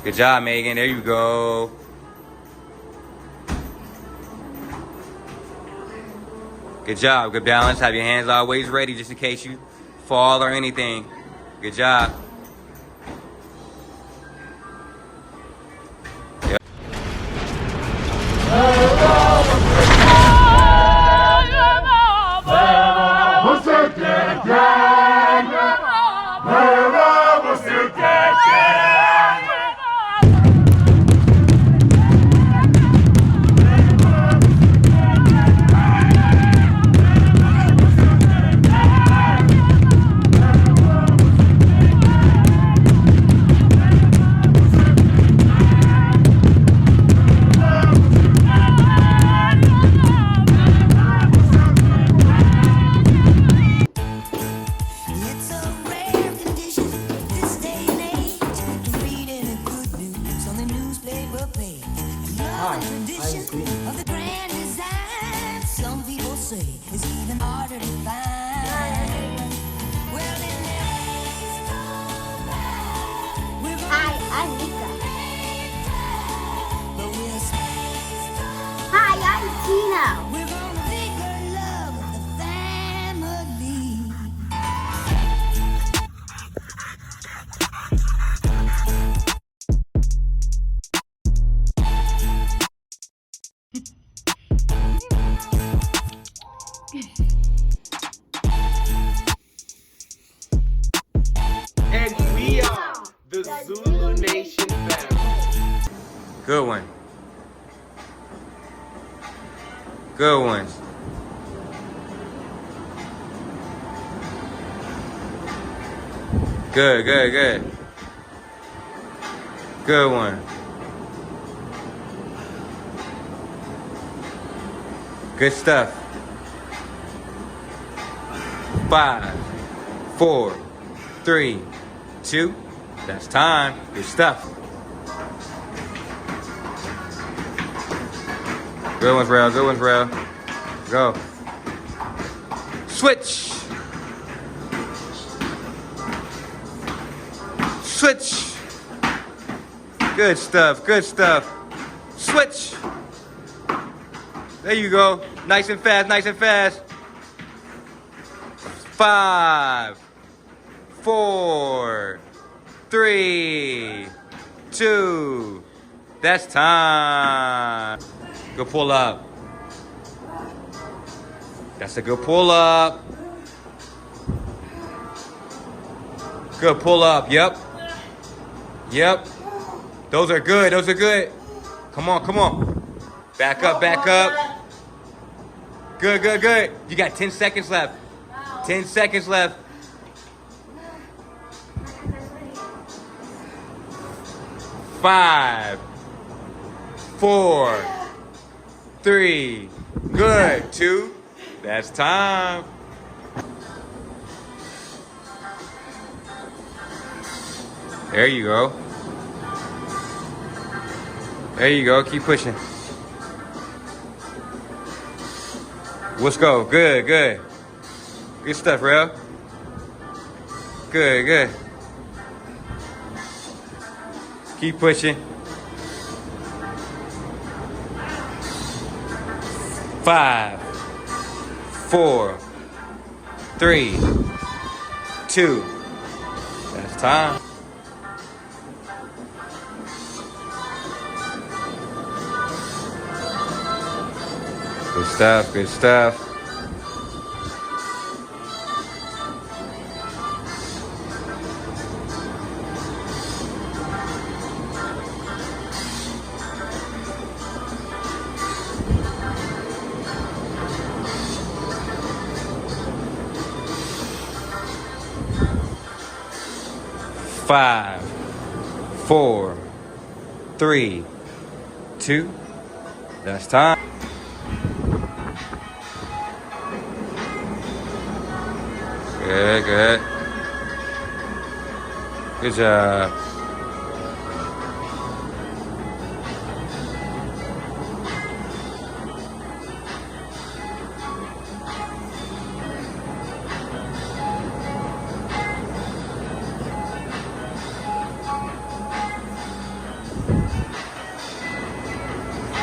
Good job, Megan. There you go. Good job. Good balance. Have your hands always ready just in case you fall or anything. Good job. Yep. And we are the Zulunation family. Good one. Good ones. Good, good, good. Good one. Good stuff. 5, 4, 3, 2. That's time. Good stuff. Good ones, Rail. Good ones, Rail. Go. Switch. Switch. Good stuff. Good stuff. Switch. There you go. Nice and fast. Nice and fast. 5, 4, 3, 2. That's time. Good pull up. That's a good pull up. Good pull up. Yep. Yep. Those are good. Those are good. Come on, come on. Back up, back up. Good, good, good. You got 10 seconds left. 10 seconds left. 5, 4, 3. Good. 2. That's time. There you go. There you go. Keep pushing. Let's go. Good, good. Good stuff, Rel. Good, good. Keep pushing. 5, 4, 3, 2. That's time. Good stuff, good stuff. Five, 4, 3, 2. That's time. Good, good. Good job.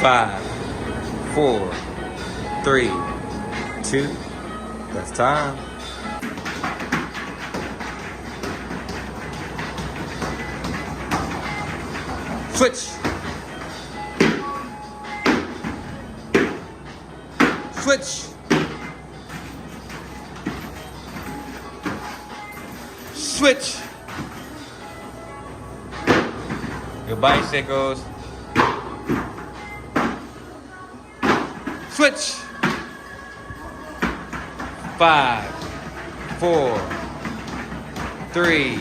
5, 4, 3, 2. That's time. Switch. Switch. Switch. Your bicycles. Switch. 5, 4, 3,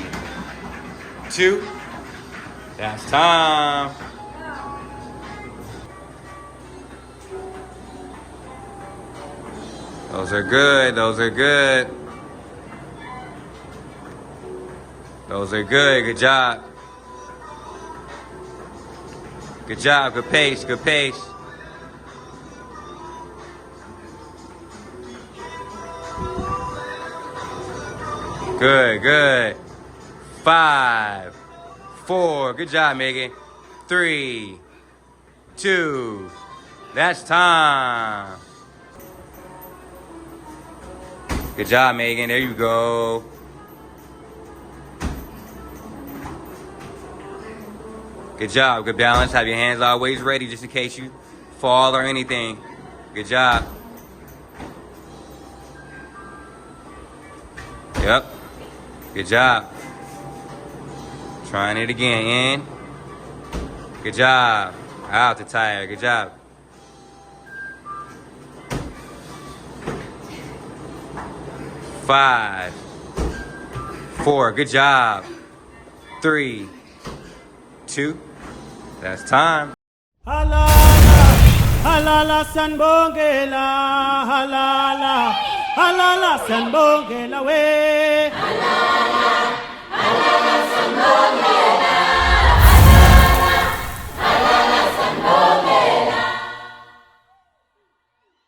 2. That's time. Those are good. Those are good. Those are good. Good job. Good job. Good pace. Good pace. Good, good. 5, 4. Good job, Megan. 3, 2. That's time. Good job, Megan. There you go. Good job. Good balance. Have your hands always ready just in case you fall or anything. Good job. Yep. Good job. Trying it again. In. Good job. Out the tire. Good job. Five, 4. Good job. 3, 2. That's time. Halala, halala sanbongela, halala, halala sanbongela we.